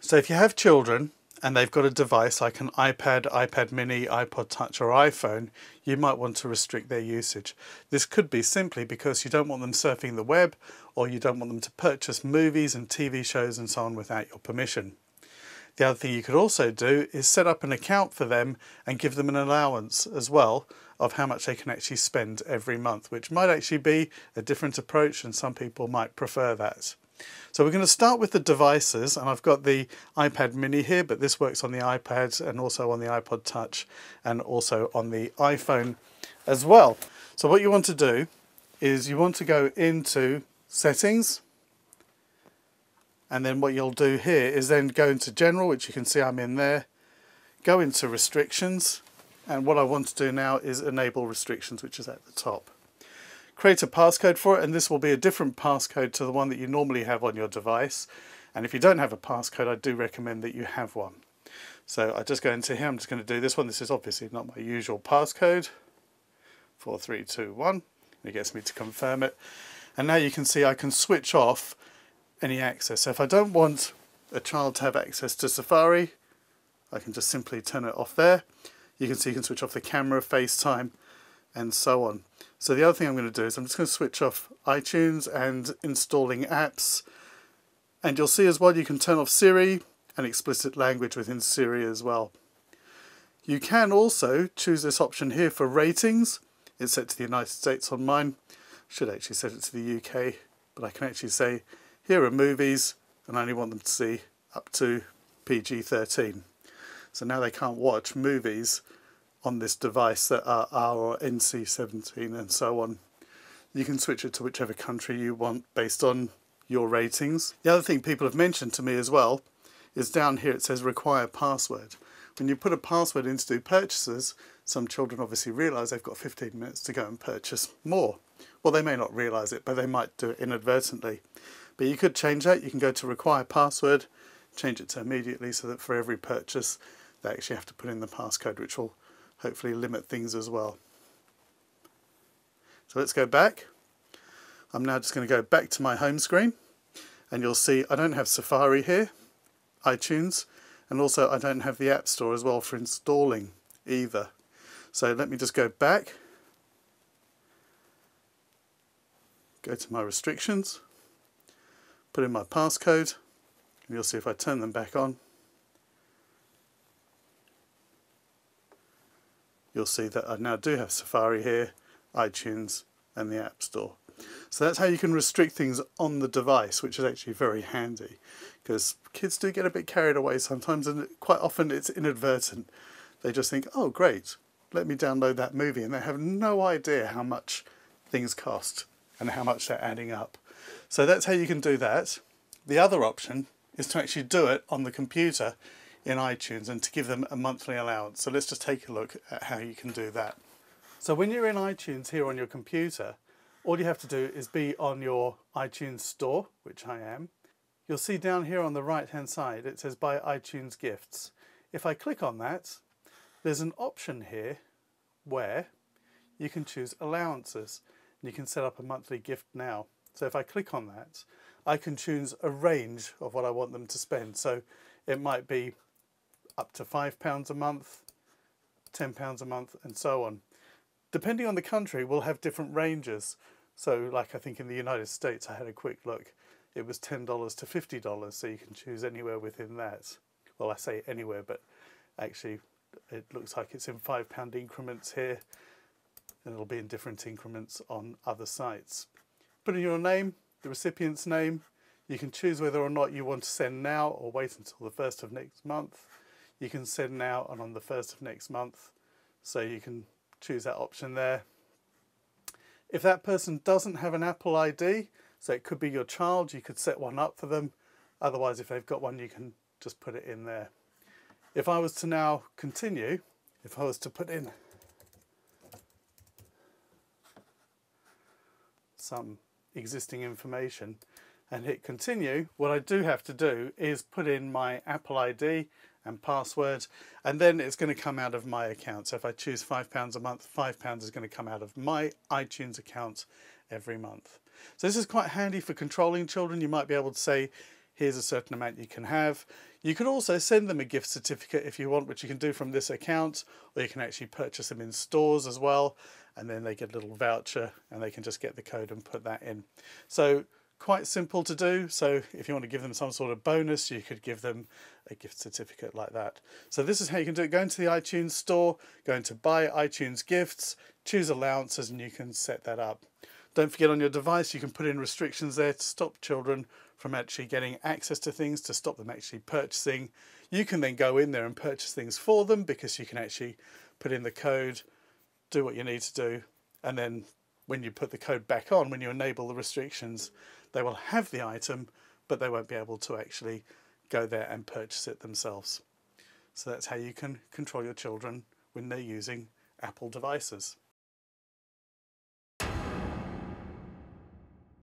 So if you have children and they've got a device like an iPad, iPad mini, iPod touch or iPhone, you might want to restrict their usage. This could be simply because you don't want them surfing the web, or you don't want them to purchase movies and TV shows and so on without your permission. The other thing you could also do is set up an account for them and give them an allowance as well of how much they can actually spend every month, which might actually be a different approach, and some people might prefer that. So we're going to start with the devices, and I've got the iPad mini here, but this works on the iPad and also on the iPod touch and also on the iPhone as well. So what you want to do is you want to go into settings, and then what you'll do here is then go into general, which you can see I'm in there, go into restrictions, and what I want to do now is enable restrictions, which is at the top. Create a passcode for it, and this will be a different passcode to the one that you normally have on your device. And if you don't have a passcode, I do recommend that you have one. So I just go into here, I'm just going to do this one. This is obviously not my usual passcode. 4321. It gets me to confirm it. And now you can see I can switch off any access. So if I don't want a child to have access to Safari, I can just simply turn it off there. You can see you can switch off the camera, FaceTime, and so on. So the other thing I'm going to do is I'm just going to switch off iTunes and installing apps. And you'll see as well you can turn off Siri and explicit language within Siri as well. You can also choose this option here for ratings. It's set to the United States on mine. Should actually set it to the UK, but I can actually say here are movies and I only want them to see up to PG-13. So now they can't watch movies on this device that are R or NC-17 and so on. You can switch it to whichever country you want based on your ratings. The other thing people have mentioned to me as well is down here it says require password. When you put a password in to do purchases, some children obviously realise they've got 15 minutes to go and purchase more. Well, they may not realise it, but they might do it inadvertently. But you could change that. You can go to require password, change it to immediately, so that for every purchase they actually have to put in the passcode, which will hopefully limit things as well. So let's go back. I'm now just going to go back to my home screen, and you'll see I don't have Safari here, iTunes, and also I don't have the App Store as well for installing either. So let me just go back, go to my restrictions, put in my passcode, and you'll see if I turn them back on, you'll see that I now do have Safari here, iTunes and the App Store. So that's how you can restrict things on the device, which is actually very handy, because kids do get a bit carried away sometimes, and quite often it's inadvertent. They just think, oh great, let me download that movie, and they have no idea how much things cost and how much they're adding up. So that's how you can do that. The other option is to actually do it on the computer in iTunes and to give them a monthly allowance. So let's just take a look at how you can do that. So when you're in iTunes here on your computer, all you have to do is be on your iTunes store, which I am. You'll see down here on the right hand side it says buy iTunes gifts. If I click on that, there's an option here where you can choose allowances, and you can set up a monthly gift now. So if I click on that, I can choose a range of what I want them to spend. So it might be up to £5 a month, £10 a month, and so on. Depending on the country, we'll have different ranges. So like I think in the United States, I had a quick look, it was $10 to $50, so you can choose anywhere within that. Well, I say anywhere, but actually it looks like it's in £5 increments here, and it'll be in different increments on other sites. Put in your name, the recipient's name. You can choose whether or not you want to send now or wait until the 1st of next month. You can send now and on the 1st of next month, so you can choose that option there. If that person doesn't have an Apple ID, so it could be your child, you could set one up for them. Otherwise, if they've got one, you can just put it in there. If I was to now continue, if I was to put in some existing information and hit continue, what I do have to do is put in my Apple ID and password, and then it's going to come out of my account. So if I choose £5 a month, £5 is going to come out of my iTunes account every month. So this is quite handy for controlling children. You might be able to say, here's a certain amount you can have. You could also send them a gift certificate if you want, which you can do from this account, or you can actually purchase them in stores as well, and then they get a little voucher and they can just get the code and put that in. So quite simple to do. So if you want to give them some sort of bonus, you could give them a gift certificate like that. So this is how you can do it. Go into the iTunes store, go into buy iTunes gifts, choose allowances, and you can set that up. Don't forget, on your device you can put in restrictions there to stop children from actually getting access to things, to stop them actually purchasing. You can then go in there and purchase things for them, because you can actually put in the code, do what you need to do, and then when you put the code back on, when you enable the restrictions, they will have the item, but they won't be able to actually go there and purchase it themselves. So that's how you can control your children when they're using Apple devices.